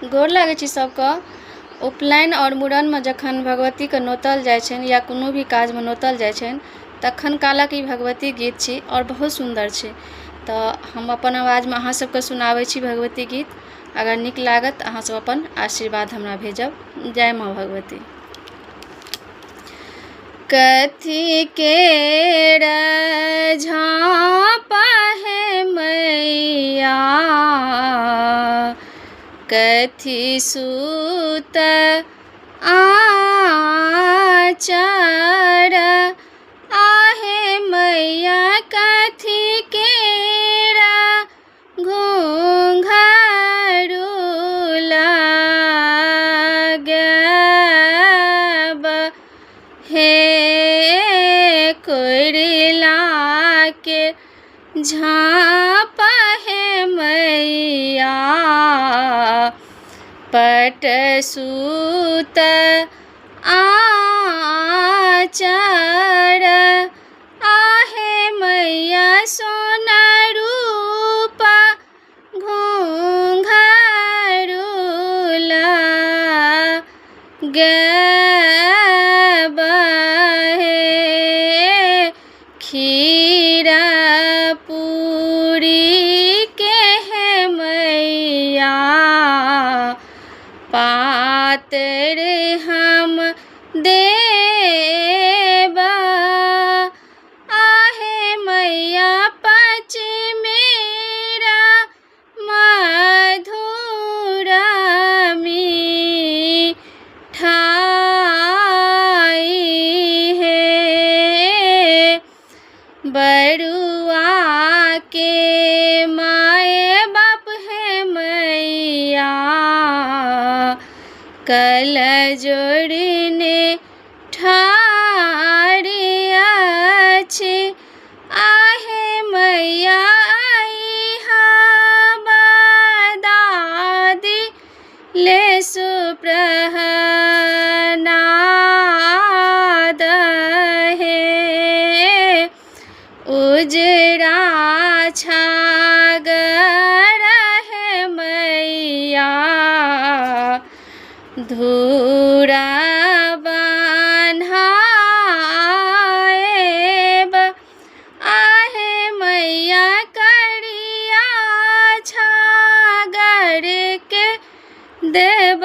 गोर लागै छी सबके। उपनयन और मूड़न में जखन भगवती के नोतल जाय छनि या कोनो भी काज में नोतल जाय छनि तखन कालक ई भगवती गीत छी और बहुत सुंदर छै। तो हम अपन आवाज में अहाँ सबके सुनाबै छी भगवती गीत। अगर नीक लागत अहाँ सब अपन आशीर्वाद हमरा भेजब। जय माँ भगवती। कथी के झाँपा है मैया, कथी सूत आचर आहे मैया, कथी केरा घुंघरू लागब हे कोयला के झाँपा है मैया, पट सूत आचर आहे मैया, सोना रूप घुंघरू लागब हे, खीरा पूरी के है मैया, पातर हम देब आहे मैया, पच मेरा मधुर मिठाई है, बरुआ के माए बाप है मैया, कल जोड़ने ठाढ़ी अछि आहे मैया, आइहा दादी ले सुप्रहनाद हे, उजरा छागर है मैया, धूरा बान्हाएब आहे मैया, करिया छागर के देब